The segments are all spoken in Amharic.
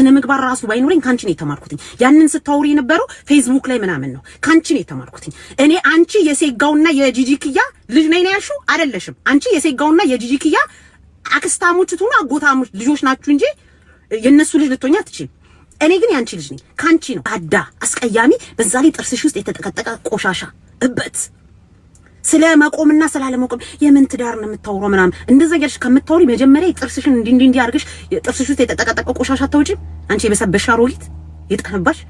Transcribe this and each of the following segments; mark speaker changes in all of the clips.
Speaker 1: እነ ምግባር ራሱ ባይኖርኝ ካንቺ ነው የተማርኩትኝ ያንን ስታውሪ የነበረው ፌስቡክ ላይ ምናምን ነው ካንቺ ነው የተማርኩትኝ እኔ አንቺ የሴጋውና የጂጂክያ ልጅ ነኝ ነው ያልሽው አይደለሽም አንቺ የሴጋውና የጂጂክያ አክስታሞች ትሁኑ አጎታሞች ልጆች ናችሁ እንጂ የነሱ ልጅ ልትሆኛ አትችልም እኔ ግን ያንቺ ልጅ ነኝ ካንቺ ነው አዳ አስቀያሚ በዛ ላይ ጥርስሽ ውስጥ የተጠቀጠቀ ቆሻሻ እበት ስለ መቆምና ስላለ መቆም የምን ትዳር ነው የምታወራው ምናምን እንደዛ ያልሽ ከምታወሪ መጀመሪያ ጥርስሽን እንዲ አርግሽ ጥርስሽ ውስጥ የተጠቀጠቀ ቆሻሻ አታውጪ አንቺ የበሰበሻ ሮጊት የጠነባሽ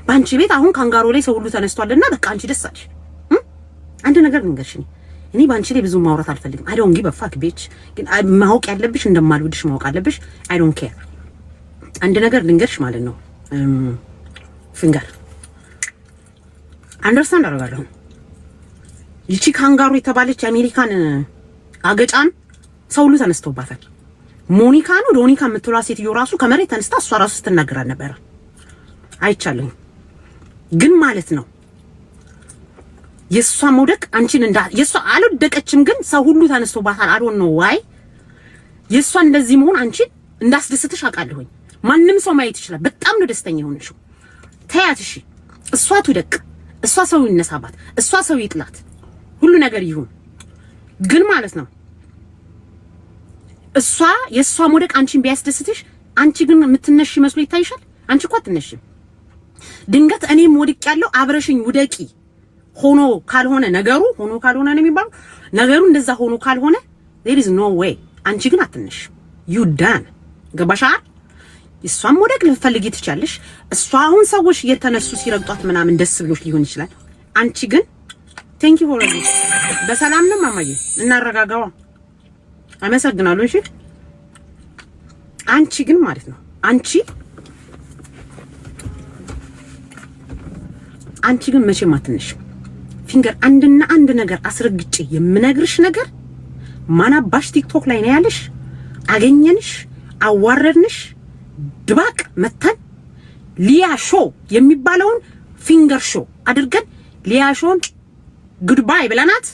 Speaker 1: ባንቺ ቤት አሁን ካንጋሮ ላይ ሰው ሁሉ ተነስቷልና በቃ አንቺ ደስ አለሽ አንድ ነገር ልንገርሽ እኔ ባንቺ ላይ ብዙ ማውራት አልፈልግም አይ ዶንት ጊቭ አ ፋክ ቢች ግን ማውቅ ያለብሽ እንደማልወድሽ ማውቅ አለብሽ አይ ዶንት ኬር አንድ ነገር ልንገርሽ ማለት ነው ፊንገር አንደርስታንድ አደርጋለሁ ይቺ ካንጋሩ የተባለች አሜሪካን አገጫን ሰው ሁሉ ተነስቶባታል ሞኒካ ነው ዶኒካ የምትሏ ሴትዮ ራሱ ከመሬት ተነስታ እሷ ራሱ ስትናገር ነበር አይቻለሁ ግን ማለት ነው የሷ ሞደቅ አንቺን የሷ አልወደቀችም ግን ሰው ሁሉ ተነስቶባታል አይ ዶንት ኖ ዋይ የሷ እንደዚህ መሆን አንቺን እንዳስደስተሽ አውቃለሁኝ ማንንም ሰው ማየት ይችላል በጣም ነው ደስተኛ የሆነሽው ታያት እሺ እሷ ትውደቅ እሷ ሰው ይነሳባት እሷ ሰው ይጥላት ሁሉ ነገር ይሁን ግን ማለት ነው እሷ የሷ ሞደቅ አንቺን ቢያስደስትሽ አንቺ ግን የምትነሽ መስሎ ይታይሻል አንቺ እኮ አትነሽም ድንገት እኔም ወድቅ ያለው አብረሽኝ ውደቂ ሆኖ ካልሆነ ነገሩ ሆኖ ካልሆነ ነው የሚባለው ነገሩ እንደዛ ሆኖ ካልሆነ there is no way አንቺ ግን አትነሽ you done ገባሻ እሷም ወደቅ ልፈልጊ ትቻለሽ እሷ አሁን ሰዎች እየተነሱ ሲረግጧት ምናምን ደስ ብሎሽ ሊሆን ይችላል አንቺ ግን thank you for this በሰላም ነው ማማዬ እናረጋጋው አመሰግናለሁ እሺ አንቺ ግን ማለት ነው አንቺ ግን መቼም አትነሽ ፊንገር አንድና አንድ ነገር አስረግጬ የምነግርሽ ነገር ማናባሽ ቲክቶክ ላይ ነው ያለሽ አገኘንሽ አዋረድንሽ ድባቅ መተን ሊያ ሾው የሚባለውን ፊንገር ሾው አድርገን ሊያ ሾውን ጉድባይ ብለናት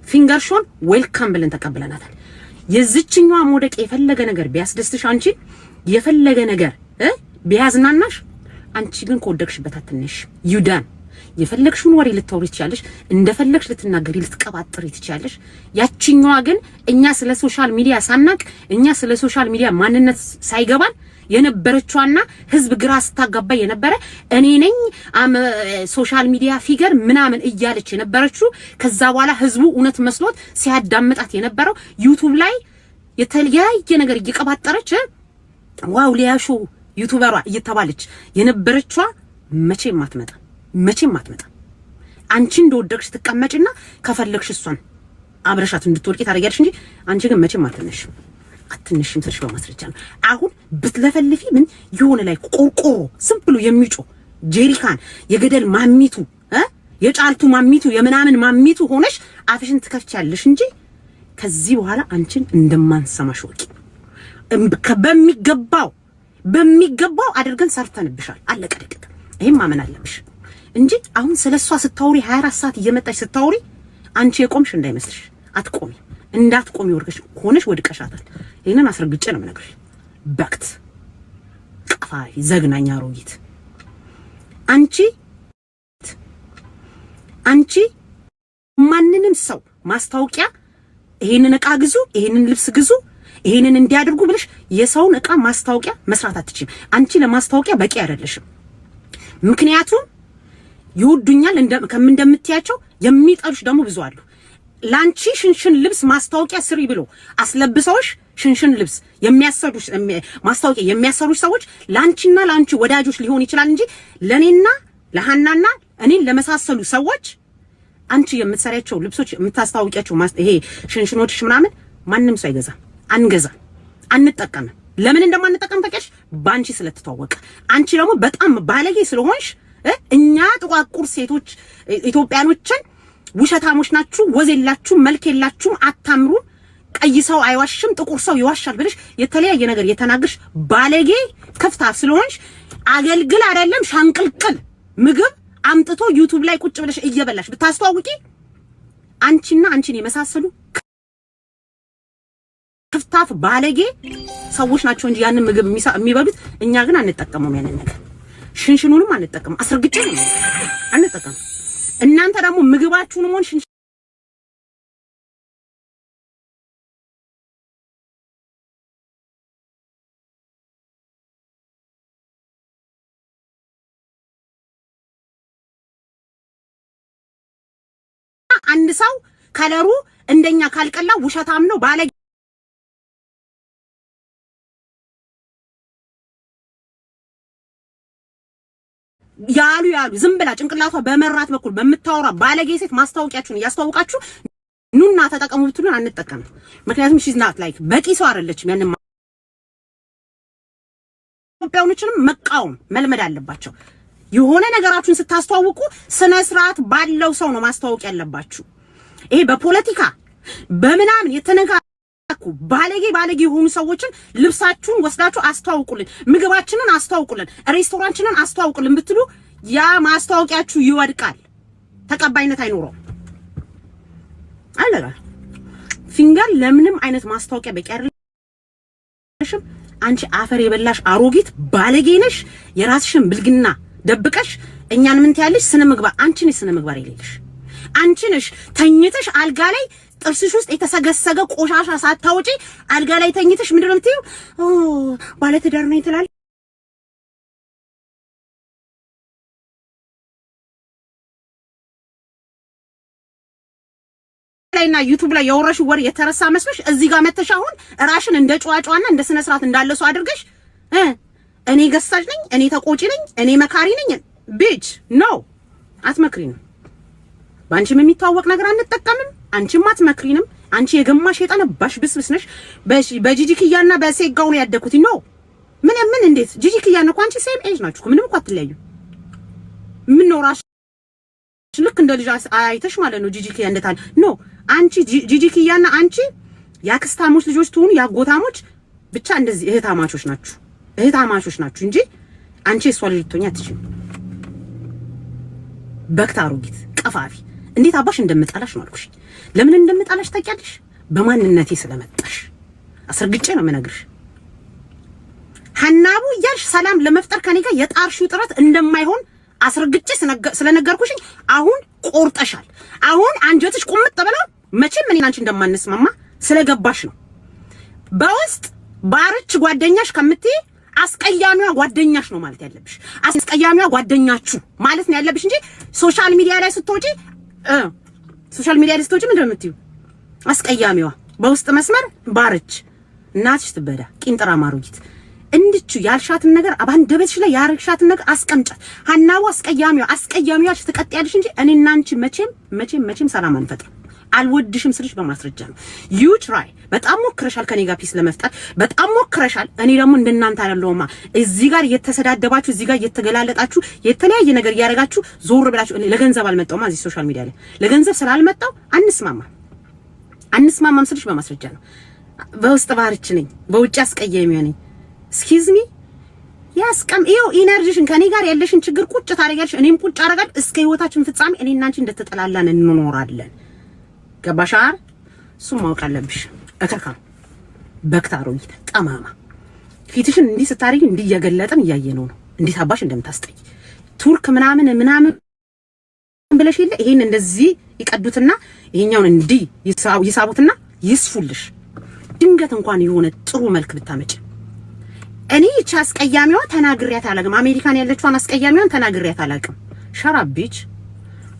Speaker 1: ፊንገር ሾውን ዌልካም ብለን ተቀበለናታል የዚችኛዋ ሞደቅ የፈለገ ነገር ቢያስደስትሽ አንቺ የፈለገ ነገር ቢያዝናናሽ አንቺ ግን ኮደክሽበት አትነሽ ዩዳን የፈለግሽውን ወሬ ልታወሪ ትችያለሽ እንደፈለግሽ ልትናገሪ ልትቀባጥሪ ትችያለሽ ያቺኛዋ ግን እኛ ስለ ሶሻል ሚዲያ ሳናቅ እኛ ስለ ሶሻል ሚዲያ ማንነት ሳይገባን የነበረችዋና ህዝብ ግራ ስታጋባ የነበረ እኔ ነኝ ሶሻል ሚዲያ ፊገር ምናምን እያለች የነበረችው ከዛ በኋላ ህዝቡ እውነት መስሎት ሲያዳምጣት የነበረው ዩቲዩብ ላይ የተለያየ ነገር እየቀባጠረች ዋው ሊያሾ ዩቲዩበሯ እየተባለች የነበረችዋ መቼም አትመጣ አንቺ እንደወደቅሽ ትቀመጪና ከፈለግሽ እሷን አብረሻት እንድትወርቂ ታረጋግሽ እንጂ አንቺ ግን መቼም አትነሽም ትርሽ በማስረጃ ነው አሁን ብትለፈልፊ ምን ይሆነ ላይ ቆርቆሮ ዝም ብሎ የሚጮ ጄሪካን የገደል ማሚቱ የጫልቱ ማሚቱ የምናምን ማሚቱ ሆነሽ አፍሽን ትከፍቻለሽ እንጂ ከዚህ በኋላ አንቺን እንደማንሰማሽ ወቂ በሚገባው አድርገን ሰርተንብሻል አለቀ ደቀቀ ይሄን ማመን አለብሽ እንጂ አሁን ስለሷ ስታውሪ 24 ሰዓት እየመጣሽ ስታውሪ አንቺ የቆምሽ እንዳይመስልሽ አትቆሚ እንዳትቆሚ ወርገሽ ሆነሽ ወድቀሻታል ይሄንን አስረግጬ ነው የምነግርሽ ባክት ቀፋይ ዘግናኛ ሮጊት አንቺ ማንንም ሰው ማስታወቂያ ይሄንን ዕቃ ግዙ ይሄንን ልብስ ግዙ ይሄንን እንዲያደርጉ ብለሽ የሰውን ዕቃ ማስታወቂያ መስራት አትችይም አንቺ ለማስታወቂያ በቂ አይደለሽም ምክንያቱም ይወዱኛል እንደምትያቸው የሚጠሉሽ ደግሞ ብዙ አሉ ላንቺ ሽንሽን ልብስ ማስታወቂያ ስሪ ብሎ አስለብሰውሽ ሽንሽን ልብስ የሚያሰሩሽ ማስታወቂያ የሚያሰሩሽ ሰዎች ላንቺና ላንቺ ወዳጆች ሊሆን ይችላል እንጂ ለኔና ለሃናና እኔን ለመሳሰሉ ሰዎች አንቺ የምትሰሪያቸው ልብሶች የምታስታውቂያቸው ይሄ ሽንሽኖችሽ ምናምን ማንንም ሰው አይገዛም አንጠቀምም ለምን እንደማንጠቀም ታውቂያለሽ ባንቺ ስለተተዋወቀ አንቺ ደግሞ በጣም ባለጌ ስለሆንሽ እኛ ጥቋቁር ሴቶች ኢትዮጵያኖችን ውሸታሞች ናችሁ ወዘላችሁ መልክ የላችሁ አታምሩ ቀይ ሰው አይዋሽም ጥቁር ሰው ይዋሻል ብለሽ የተለያየ ነገር የተናገርሽ ባለጌ ከፍታ ስለሆንሽ አገልግል አይደለም ሻንቅልቅል ምግብ አምጥቶ ዩቲዩብ ላይ ቁጭ ብለሽ እየበላሽ ብታስተዋውቂ አንቺና አንቺን የመሳሰሉ ክፍታፍ ባለጌ ሰዎች ናቸው እንጂ ያንን ምግብ የሚበሉት እኛ ግን አንጠቀመውም ያንን ነገር ሽንሽኑንም አንጠቀም አስርግጬ ነው አንጠቀም እናንተ ደግሞ ምግባችሁን ሆን ሽንሽ አንድ ሰው ከለሩ እንደኛ ካልቀላ ውሸታም ነው ባለጌ ያሉ ዝም ብላ ጭንቅላቷ በመራት በኩል በመታወራ ባለጌ ሴት ማስታወቂያችሁን ያስተዋውቃችሁ ኑና ተጠቀሙ ብትሉን አንጠቀም ምክንያቱም she's not like በቂ ሰው አይደለችም ያንን ኢትዮጵያውያኖችንም መቃወም መልመድ አለባቸው የሆነ ነገራችሁን ስታስተዋውቁ ስነ ስርዓት ባለው ሰው ነው ማስተዋወቅ ያለባችሁ ይሄ በፖለቲካ በመናምን የተነካኩ ባለጌ የሆኑ ሰዎችን ልብሳችሁን ወስዳችሁ አስተዋውቁልን ምግባችንን አስተዋውቁልን ሬስቶራንታችንን አስተዋውቁልን ብትሉ ያ ማስተዋወቂያችሁ ይወድቃል ተቀባይነት አይኖረው አለጋ ፊንገር ለምንም አይነት ማስተዋወቂያ በቂ አይደለሽም አንቺ አፈር የበላሽ አሮጊት ባለጌ ነሽ የራስሽን ብልግና ደብቀሽ እኛን ምን ትያለሽ ስነ ምግባር አንቺ ነሽ ስነ ምግባር የሌለሽ አንቺ ነሽ ተኝተሽ አልጋ ላይ ጥርስሽ ውስጥ የተሰገሰገ ቆሻሻ ሳታውጪ አልጋ ላይ ተኝተሽ ምንድነው የምትይው ባለ ትዳር ነኝ ትላለሽ ላይና ዩቲዩብ ላይ ያወራሽ ወር የተረሳ መስሎሽ እዚህ ጋር መተሽ አሁን ራሽን እንደ ጨዋጫዋና እንደ ስነ ስርዓት እንዳለ ሰው አድርገሽ እኔ ገሳጭ ነኝ እኔ ተቆጪ ነኝ እኔ መካሪ ነኝ ቢች ኖ አትመክሪንም ባንቺም የሚታወቅ ነገር አንተጠቀምም አንቺም አትመክሪንም አንቺ የገማሽ የጠነባሽ ብስብስ ነሽ በጂጂክያና በሴጋው ነው ያደኩት ኖ ምን እንዴት ጂጂክያና እኮ አንቺ ሴም ኤጅ ናችሁ ምንም እኮ አትለያዩ ምን ነው ራሽ ልክ እንደ ልጅ አይተሽ ማለት ነው ጂጂክያ እንደታል ኖ አንቺ ጂጂክያና አንቺ ያክስታሞች ልጆች ትሆኑ ያጎታሞች ብቻ እንደዚህ እህታማቾች ናችሁ እንጂ አንቺ እሷ ልጅ ልትሆኛ አትችይም በክታሩጊት ቀፋፊ እንዴት አባሽ እንደምጣላሽ ነው አልኩሽ ለምን እንደምጣላሽ ታውቂያለሽ በማንነቴ ስለመጣሽ አስርግጬ ነው የምነግርሽ ሐናቡ እያልሽ ሰላም ለመፍጠር ከኔ ጋር የጣርሽው ጥረት እንደማይሆን አስርግጬ ስለነገርኩሽ አሁን ቆርጠሻል አሁን አንጀትሽ ቁምጥ ብሎ መቼም እኔና አንቺ እንደማንስማማ ስለገባሽ ነው በውስጥ ባርች ጓደኛሽ ከምትይ አስቀያሚዋ ጓደኛሽ ነው ማለት ያለብሽ አስቀያሚዋ ጓደኛችሁ ማለት ነው ያለብሽ እንጂ ሶሻል ሚዲያ ላይ ስትወጪ ምንድነው የምትይው አስቀያሚዋ በውስጥ መስመር ባርች እናትሽ ትበዳ ቂንጥራ ማሩጊት እንድቹ ያልሻትን ነገር አባንደበትሽ ላይ ያርክሻትን ነገር አስቀምጫት ሐናቡ አስቀያሚዋ ትቀጥያለሽ እንጂ እኔና አንቺ መቼም ሰላም አንፈጥር አልወድሽም ስልሽ በማስረጃ ነው ዩ ትራይ በጣም ሞክረሻል ከኔ ጋር ፒስ ለመፍጠር በጣም ሞክረሻል እኔ ደግሞ እንደናንተ አይደለሁማ እዚህ ጋር የተሰዳደባችሁ እዚህ ጋር የተገላለጣችሁ የተለያየ ነገር ያረጋችሁ ዞር ብላችሁ ለገንዘብ አልመጣውማ እዚህ ሶሻል ሚዲያ ላይ ለገንዘብ ስላልመጣው አንስማማም ስልሽ በማስረጃ ነው በውስጥ ባርች ነኝ በውጭ አስቀያሚው ነኝ excuse me ያስቀም ይው ኢነርጂሽን ከኔ ጋር ያለሽን ችግር ቁጭ ታረጋልሽ እኔም ቁጭ አረጋል እስከ ህይወታችን ፍጻሜ እኔና አንቺ እንደተጠላላን እንኖራለን ገባሻር እሱ ማወቅ አለብሽ እከካ በክታሮይ ጠማማ ፊትሽን እንዲህ ስታረጊ እንዲህ ያገለጠን ያያየነው ነው እንዴት አባሽ እንደምታስጠይ ቱርክ ምናምን ብለሽ ይለ ይሄን እንደዚህ ይቀዱትና ይሄኛውን እንዲህ ይሳቡትና ይስፉልሽ ድንገት እንኳን የሆነ ጥሩ መልክ ብታመጪ እኔ አስቀያሚዋ ተናግሪያት አላቅም አሜሪካን ያለችዋን አስቀያሚዋን ተናግሪያት አላቅም ሸራቢች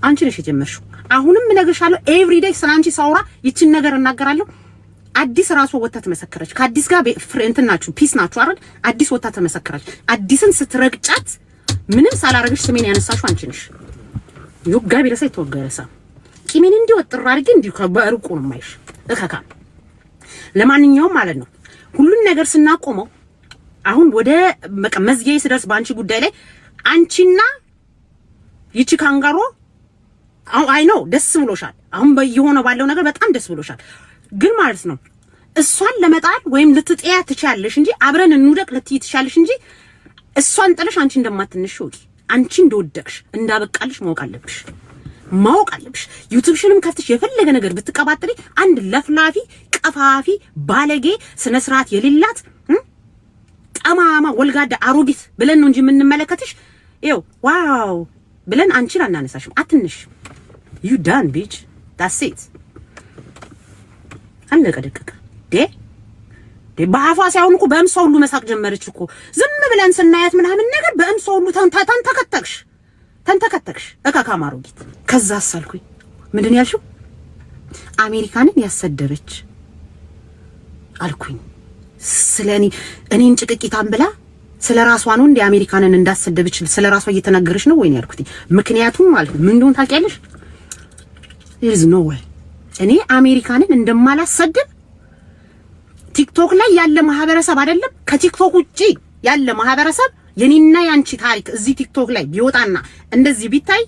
Speaker 1: አንቺ ነሽ የጀመርሽው አሁንም እነግርሻለሁ ኤቭሪዴይ ስላንቺ ሳውራ ይችን ነገር እናገራለሁ አዲስ ራሱ ወጣ ተመሰከረች ከአዲስ ጋር ፍሬንት ናችሁ ፒስ ናችሁ አይደል አዲስ ወጣ ተመሰከረች አዲስን ስትረግጫት ምንም ሳላረግሽ ስሜን ያነሳሽው አንቺ ነሽ ዩጋቢ ለሰይ ተወገረሳ ቂሜን እንዲወጥር አድርጌ እንዲሁ ከበርቁ ነው ማይሽ እከካ ለማንኛውም ማለት ነው ሁሉን ነገር ስናቆመው አሁን ወደ መዝጊያ ሲደርስ ባንቺ ጉዳይ ላይ አንቺና ይቺ ካንጋሮ አይ ኖ ደስ ብሎሻል አሁን በየሆነ ባለው ነገር በጣም ደስ ብሎሻል ግን ማለት ነው እሷን ለመጣል ወይም ልትጥያ ትቻለሽ እንጂ አብረን እንውደቅ ልትይ ትቻለሽ እንጂ እሷን ጥለሽ አንቺ እንደማትነሽ ወቂ አንቺ እንደወደቅሽ እንዳበቃልሽ ማወቅ አለብሽ ማወቅ አለብሽ። ዩቲዩብሽንም ከፍተሽ የፈለገ ነገር ብትቀባጥሪ አንድ ለፍላፊ ቀፋፊ ባለጌ ስነ ስርዓት የሌላት ጠማማ ወልጋዳ አሮጊት ብለን ነው እንጂ የምንመለከትሽ ይው ዋው ብለን አንቺን አናነሳሽም። አትንሽ you done bitch that's it አለቀ ደቀቀ በአፏ ሳይሆን እኮ በእምሷ ሁሉ መሳቅ ጀመረች እኮ ዝም ብለን ስናያት ምናምን ነገር በእምሷ ሁሉ ተንተከተክሽ እካካማ አሮጊት። ከዛ አሳልኩኝ ምንድን ያልሽው አሜሪካንን ያሰደበች አልኩኝ። ስለኔ እኔን ጭቅቂታን ብላ ስለራሷ ነው እንደ አሜሪካንን እንዳሰደበች ስለራሷ እየተናገረች ነው ወይኔ ያልኩት። ምክንያቱም ማለት ምን እንደሆነ ታውቂያለሽ? there is no way እኔ አሜሪካንን እንደማላሰደብ ቲክቶክ ላይ ያለ ማህበረሰብ አይደለም ከቲክቶክ ውጪ ያለ ማህበረሰብ የኔና ያንቺ ታሪክ እዚህ ቲክቶክ ላይ ቢወጣና እንደዚህ ቢታይ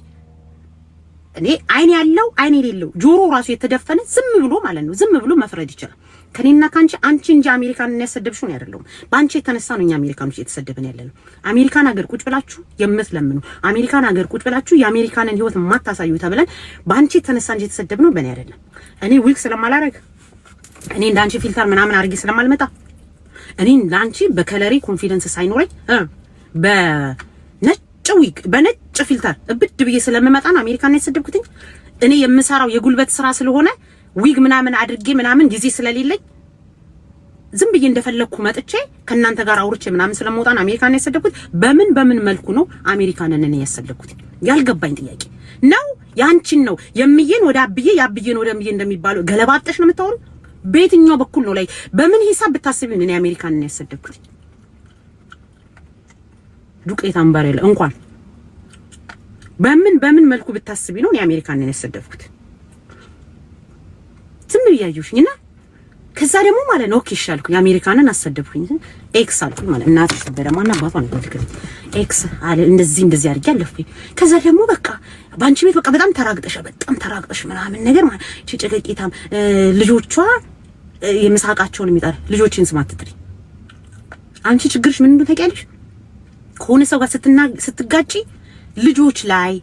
Speaker 1: እኔ አይን ያለው አይን የሌለው ጆሮ ራሱ የተደፈነ ዝም ብሎ ማለት ነው ዝም ብሎ መፍረድ ይችላል። ከኔና ካንቺ አንቺ እንጂ አሜሪካንን ያሰደብሽው ነው አይደለም። ባንቺ የተነሳ ነው እኛ አሜሪካኖች እየተሰደብን ያለነው። አሜሪካን ሀገር ቁጭ ብላችሁ የምትለምኑ አሜሪካን ሀገር ቁጭ ብላችሁ የአሜሪካንን ህይወት ማታሳዩ ተብለን ባንቺ የተነሳ እንጂ የተሰደብነው በእኔ አይደለም። እኔ ዊክ ስለማላረግ እኔ እንዳንቺ ፊልተር ምናምን አድርጌ ስለማልመጣ እኔ እንዳንቺ በከለሪ ኮንፊደንስ ሳይኖረኝ በነጭ ዊክ በነጭ ፊልተር እብድ ብዬ ስለምመጣና አሜሪካን የተሰደብኩት እኔ የምሰራው የጉልበት ስራ ስለሆነ ዊግ ምናምን አድርጌ ምናምን ጊዜ ስለሌለኝ ዝም ብዬ እንደፈለኩ መጥቼ ከናንተ ጋር አውርቼ ምናምን ስለመውጣና አሜሪካን ያሰደብኩት በምን መልኩ ነው አሜሪካንን እኔ ያሰደብኩት? ያልገባኝ ጥያቄ ነው። ያንቺን ነው የሚየን ወደ አብዬ ያብዬን ወደ የሚየን እንደሚባለው ገለባጠሽ ነው የምታወሩ። በየትኛው በኩል ነው ላይ በምን ሂሳብ ብታስቢው እኔ አሜሪካንን ያሰደብኩት? ዱቄት አምባር ያለ እንኳን በምን መልኩ ብታስቢ ነው እኔ አሜሪካንን ያሰደብኩት? ዝም ብያዩሽኝና ከዛ ደግሞ ማለት ነው ኦኬ ይሻልኩኝ አሜሪካንን አሰደብኩኝ ኤክስ አልኩኝ ማለት እናት ተበደማና አባቷ ነው ትክክል ኤክስ አለ እንደዚህ አድርጌ አለፍኩኝ። ከዛ ደግሞ በቃ ባንቺ ቤት በቃ በጣም ተራግጠሽ ምናምን ነገር ማለት ጭቅቂታም ልጆቿ የምሳቃቸውን የሚጣር ልጆችን ስማት ትጥሪ አንቺ ችግርሽ ምን እንደሆነ ታውቂያለሽ? ከሆነ ሰው ጋር ስትጋጪ ልጆች ላይ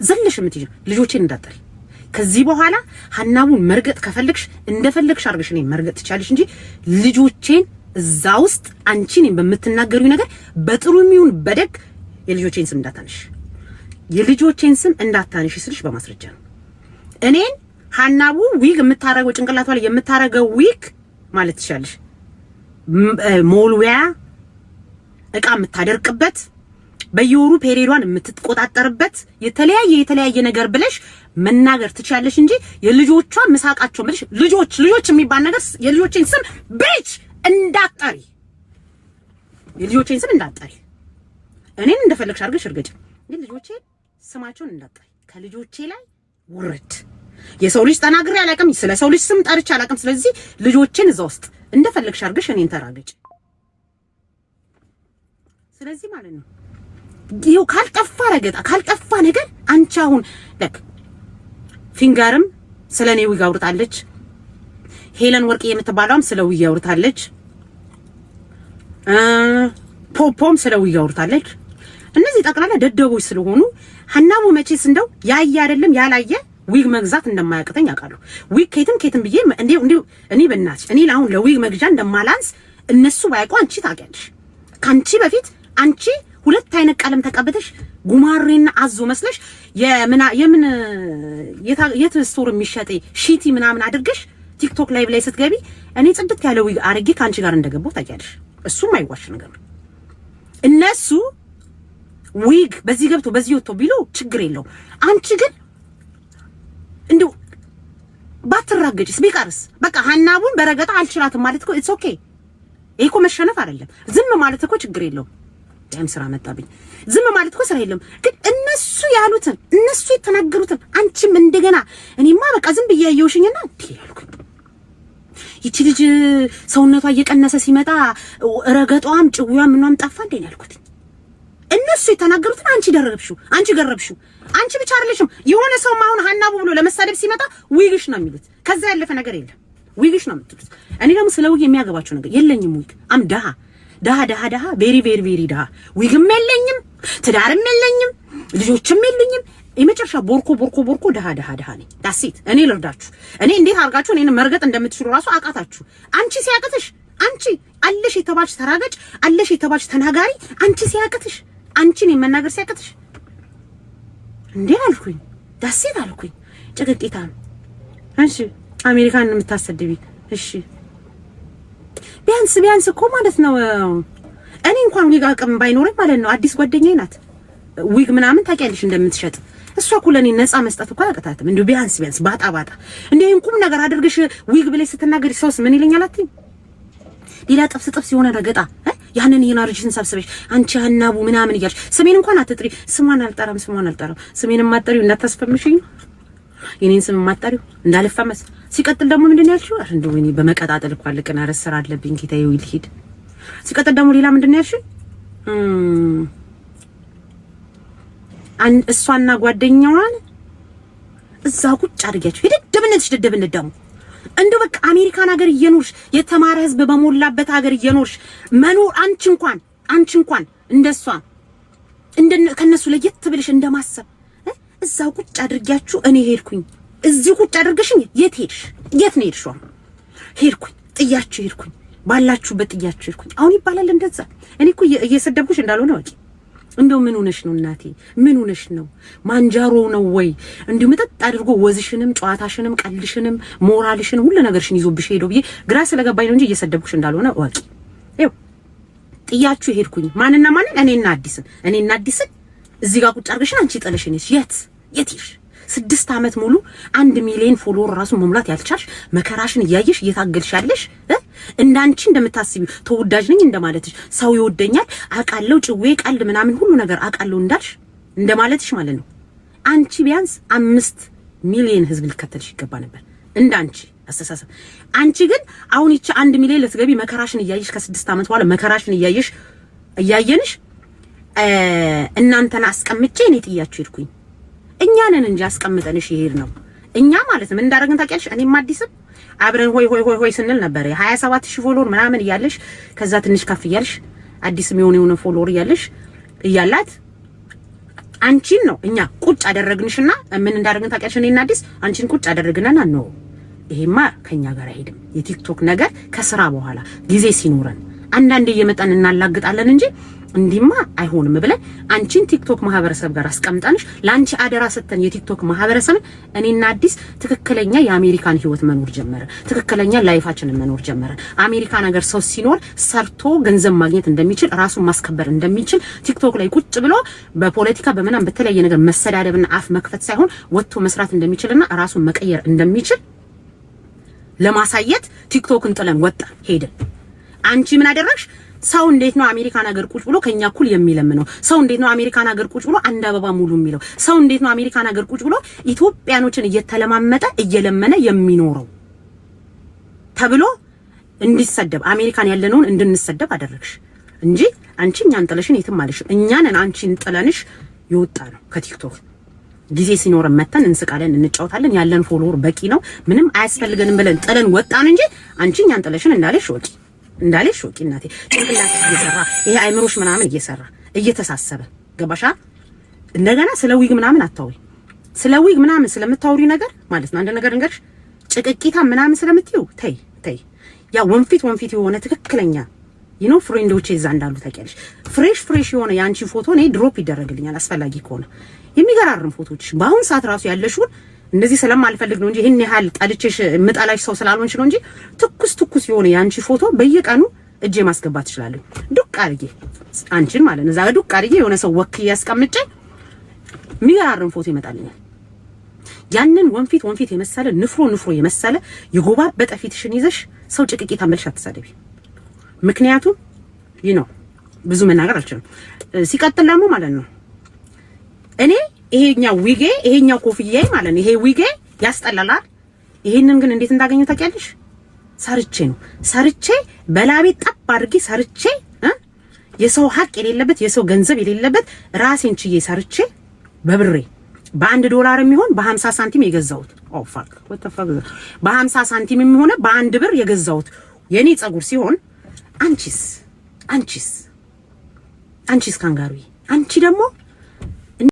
Speaker 1: ዘለሽ የምትይው ልጆችን እንዳጠሪ ከዚህ በኋላ ሐናቡን መርገጥ ከፈለግሽ እንደፈለግሽ አርገሽ እኔ መርገጥ ትቻለሽ እንጂ ልጆቼን እዛ ውስጥ አንቺን በምትናገሪው ነገር በጥሩም ይሁን በደግ የልጆቼን ስም እንዳታነሽ ስልሽ በማስረጃ ነው። እኔን ሐናቡ ዊግ የምታረገው ጭንቅላቷ ላይ የምታረገው ዊግ ማለት ትቻለሽ ሞልዊያ እቃ የምታደርቅበት በየወሩ ፔሪዷን የምትቆጣጠርበት የተለያየ ነገር ብለሽ መናገር ትቻለሽ እንጂ የልጆቿ መሳቃቸው ብለሽ ልጆች የሚባል ነገር የልጆቼን ስም ቤች እንዳትጠሪ እኔን እንደፈለግሽ አድርገሽ እርገጭ ግን ልጆቼን ስማቸውን እንዳትጠሪ ከልጆቼ ላይ ውረድ። የሰው ልጅ ተናግሬ አላውቅም፣ ስለ ሰው ልጅ ስም ጠርቼ አላውቅም። ስለዚህ ልጆቼን እዛ ውስጥ እንደፈለግሽ አድርገሽ እኔን ተራገጭ። ስለዚህ ማለት ነው ይው ካልጠፋ ረገጣ ካልጠፋ ነገር አንቺ አሁን ለክ ፊንገርም ስለኔ ዊግ አውርታለች፣ ሄለን ወርቅ የምትባለውም ስለ ዊግ አውርታለች፣ ፖፖም ስለ ዊግ አውርታለች። እነዚህ ጠቅላላ ደደቦች ስለሆኑ ሐናቡ መቼስ እንደው ያየ አይደለም ያላየ ዊግ መግዛት እንደማያቅተኝ አውቃለሁ። ዊግ ከየትም ብዬ እንዴው እኔ በእናትሽ እኔ አሁን ለዊግ መግዣ እንደማላንስ እነሱ ባይቋ አንቺ ታውቂያለሽ። ካንቺ በፊት አንቺ ሁለት አይነት ቀለም ተቀብተሽ ጉማሬና አዞ መስለሽ የምን የት ስቶር የሚሸጥ ሺቲ ምናምን አድርገሽ ቲክቶክ ላይቭ ላይ ስትገቢ እኔ ጽድት ያለ ዊግ አርጌ ካንቺ ጋር እንደገባው ታውቂያለሽ። እሱም አይዋሽ ነገር ነው። እነሱ ዊግ በዚህ ገብቶ በዚህ ወጥቶ ቢሉ ችግር የለው። አንቺ ግን እንደው ባትራገጭስ ቢቀርስ በቃ ሐናቡን በረገጣ አልችላትም ማለት እኮ ኢትስ ኦኬ። ይሄ እኮ መሸነፍ አይደለም። ዝም ማለት እኮ ችግር የለው። ዳም ስራ መጣብኝ። ዝም ማለት እኮ ስራ የለም። ግን እነሱ ያሉትን እነሱ የተናገሩትን አንቺም እንደገና እኔማ በቃ ዝም ብዬ ያየውሽኝና ያልኩኝ ይቺ ልጅ ሰውነቷ እየቀነሰ ሲመጣ ረገጧም ጭውያም ምንም ጠፋ እንዴ ያልኩት። እነሱ የተናገሩትን አንቺ ገረብሽው። አንቺ ብቻ አይደለሽም። የሆነ ሰው አሁን ሐናቡ ብሎ ለመሳደብ ሲመጣ ዊግሽ ነው የሚሉት። ከዛ ያለፈ ነገር የለም። ዊግሽ ነው የምትሉት። እኔ ደግሞ ስለ ዊግ የሚያገባቸው ነገር የለኝም። ዊግ አም ደሃ ቬሪ ቬሪ ቬሪ ደሃ። ዊግም የለኝም፣ ትዳርም የለኝም፣ ልጆችም የለኝም። የመጨረሻ ቦርኮ ደሃ ነኝ። ዳሲት እኔ ልርዳችሁ። እኔ እንዴት አርጋችሁ እኔን መርገጥ እንደምትችሉ ራሱ አቃታችሁ። አንቺ ሲያቅትሽ አንቺ አለሽ የተባልሽ ተራገጭ አለሽ የተባልሽ ተናጋሪ አንቺ ሲያቅትሽ አንቺን የመናገር ሲያቅትሽ እንዴ አልኩኝ። ዳሲት አልኩኝ። ጭቅቂታ አንቺ አሜሪካን የምታሰድቢ እሺ ቢያንስ እኮ ማለት ነው እኔ እንኳን ዊግ አቅም ባይኖርም ማለት ነው አዲስ ጓደኛዬ ናት ዊግ ምናምን ታውቂያለሽ እንደምትሸጥ እሷ እኮ ለኔ ነፃ መስጠት እኮ አያቅታትም። እንዴ ቢያንስ ባጣ እንዴ እንቁም ነገር አድርገሽ ዊግ ብለሽ ስትናገሪ ሰውስ ምን ይለኛል አትይ? ሌላ ጥፍስ የሆነ ረገጣ ያንን ኢነርጂን ሰብስበሽ አንቺ ሀናቡ ምናምን እያልሽ ስሜን እንኳን አትጥሪ። ስሟን አልጠራም። ስሜንም ማጠሪው እንዳታስፈምሽኝ የኔን ስም ማጠሪው እንዳልፈመስ። ሲቀጥል ደግሞ ምንድን ያልሽው? አረ እንደው እኔ በመቀጣጠል እኮ አልቀና ረስራ አለብኝ ጌታዬ ይልሂድ። ሲቀጥል ደግሞ ሌላ ምንድን ያልሽው? እሷና ጓደኛዋን እዛ ቁጭ አድርጊያችሁ ደደብነትሽ ደግሞ እንደው በቃ አሜሪካን ሀገር እየኖርሽ የተማረ ህዝብ በሞላበት ሀገር እየኖርሽ መኖር አንቺ እንኳን እንደሷ ከነሱ ለየት ብለሽ እንደማሰብ እዛው ቁጭ አድርጊያችሁ እኔ ሄድኩኝ። እዚህ ቁጭ አድርገሽኝ የት ሄድሽ? የት ነው ሄድሽው? ጥያችሁ ሄድኩኝ። ባላችሁበት ጥያችሁ ሄድኩኝ። አሁን ይባላል እንደዛ። እኔ እኮ እየሰደብኩሽ እንዳልሆነ ወቂ እንደው ምን ሆነሽ ነው እናቴ? ምን ሆነሽ ነው? ማንጃሮ ነው ወይ? እንዲሁ መጠጥ አድርጎ ወዝሽንም ጨዋታሽንም ቀልሽንም ሞራልሽንም ሁሉ ነገርሽን ይዞብሽ ሄዶ ብዬ ግራ ስለገባኝ ነው እንጂ እየሰደብኩሽ እንዳልሆነ ወቂ። ይኸው ጥያችሁ ሄድኩኝ። ማንና እኔና አዲስን እዚህ ጋር ቁጭ አድርገሽን አንቺ ጥለሽኝስ የትሽ 6 አመት ሙሉ 1 ሚሊዮን ፎሎወር ራሱ መሙላት ያልቻልሽ መከራሽን እያየሽ እየታገልሻለሽ እንዳንቺ እንደምታስቢው ተወዳጅ ነኝ እንደማለትሽ ሰው ይወደኛል አቃለው ጭዌ ቀልድ ምናምን ሁሉ ነገር አቃለው እንዳልሽ እንደማለትሽ ማለት ነው። አንቺ ቢያንስ 5 ሚሊዮን ህዝብ ሊከተልሽ ይገባ ነበር እንዳንቺ አስተሳሰብ። አንቺ ግን አሁን ይቺ 1 ሚሊዮን ለትገቢ መከራሽን እያየሽ ከ6 አመት በኋላ መከራሽን እያየንሽ እናንተን አስቀምጬ እኔ ጥያችሁ ሄድኩኝ። እኛ ነን እንጂ አስቀምጠንሽ ይሄድ ነው። እኛ ማለት ምን እንዳደረግን ታውቂያለሽ? እኔም አዲስም አብረን ሆይ ስንል ነበር 27000 ፎሎወር ምናምን እያለሽ ከዛ ትንሽ ከፍ እያልሽ አዲስም የሆነ ፎሎወር እያላት አንቺን ነው እኛ ቁጭ አደረግንሽና ምን እንዳደረግን ታውቂያለሽ? እኔና አዲስ አንቺን ቁጭ አደረግንና ነው ይሄማ ከኛ ጋር አይሄድም። የቲክቶክ ነገር ከስራ በኋላ ጊዜ ሲኖረን አንዳንዴ እየመጣን እናላግጣለን እንጂ እንዲማ አይሆንም ብለን አንቺን ቲክቶክ ማህበረሰብ ጋር አስቀምጣንሽ ላንቺ አደራ ሰተን የቲክቶክ ማህበረሰብ እኔና አዲስ ትክክለኛ የአሜሪካን ህይወት መኖር ጀመረ። ትክክለኛ ላይፋችንን መኖር ጀመረ። አሜሪካን ነገር ሰው ሲኖር ሰርቶ ገንዘብ ማግኘት እንደሚችል ራሱን ማስከበር እንደሚችል ቲክቶክ ላይ ቁጭ ብሎ በፖለቲካ በመናም በተለያየ ነገር መሰዳደብና አፍ መክፈት ሳይሆን ወጥቶ መስራት እንደሚችልና ራሱን መቀየር እንደሚችል ለማሳየት ቲክቶክን ጥለን ወጣ ሄደን። አንቺ ምን አደረግሽ? ሰው እንዴት ነው አሜሪካን ሀገር ቁጭ ብሎ ከኛ እኩል የሚለምነው? ሰው እንዴት ነው አሜሪካን ሀገር ቁጭ ብሎ አንድ አበባ ሙሉ የሚለው? ሰው እንዴት ነው አሜሪካን ሀገር ቁጭ ብሎ ኢትዮጵያኖችን እየተለማመጠ እየለመነ የሚኖረው ተብሎ እንዲሰደብ አሜሪካን ያለነውን እንድንሰደብ አደረግሽ እንጂ አንቺ እኛን ጥለሽን የትም አለሽ። እኛን አንቺን ጥለንሽ ይወጣ ነው ከቲክቶክ። ጊዜ ሲኖር መተን እንስቃለን፣ እንጫወታለን፣ ያለን ፎሎወር በቂ ነው፣ ምንም አያስፈልገንም ብለን ጥለን ወጣን እንጂ አንቺ እኛን ጥለሽን እንዳለሽ ወቂ እናቴ። ጭንቅላትሽ እየሰራ ይሄ አይምሮሽ ምናምን እየሰራ እየተሳሰበ ገባሻ? እንደገና ስለ ዊግ ምናምን አታውሪ። ስለ ዊግ ምናምን ስለምታውሪ ነገር ማለት ነው አንድ ነገር እንገርሽ፣ ጭቅቂታ ምናምን ስለምትዩ ተይ። ያ ወንፊት የሆነ ትክክለኛ ፍሬንዶቼ እዛ እንዳሉ ታውቂያለሽ። ፍሬሽ የሆነ የአንቺ ፎቶ እኔ ድሮፕ ይደረግልኛል አስፈላጊ ከሆነ የሚገራርም ፎቶዎች። በአሁን ሰዓት ራሱ ያለሽውን እንደዚህ ስለማልፈልግ ነው እንጂ ይሄን ያህል ጠልቼሽ ምጣላሽ ሰው ስላልሆንሽ ነው እንጂ ትኩስ የሆነ ያንቺ ፎቶ በየቀኑ እጄ ማስገባት እችላለሁ። ዱቅ አድርጌ አንቺን ማለት ነው እዛ ዱቅ አድርጌ የሆነ ሰው ወክዬ ያስቀምጬ የሚገራርም ፎቶ ይመጣልኛል። ያንን ወንፊት የመሰለ ንፍሮ የመሰለ የጎባበጠ ፊትሽን ይዘሽ ሰው ጭቅቂት አመልሽ አትሳደቢ። ምክንያቱም ብዙ መናገር አልችልም። ሲቀጥል ደግሞ ማለት ነው እኔ ይሄኛው ኮፍያዬ ማለት ነው ይሄ ዊጌ ያስጠላላል። ይሄንን ግን እንዴት እንዳገኘው ታውቂያለሽ? ሰርቼ በላቤ ጠብ አድርጌ ሰርቼ የሰው ሀቅ የሌለበት የሰው ገንዘብ የሌለበት ራሴን ችዬ ሰርቼ በብሬ $1 የሚሆን በ50 ሳንቲም የገዛሁት በ50 ሳንቲም የሚሆነ በ1 ብር የገዛሁት የኔ ጸጉር ሲሆን አንቺስ ካንጋሪ አንቺ ደግሞ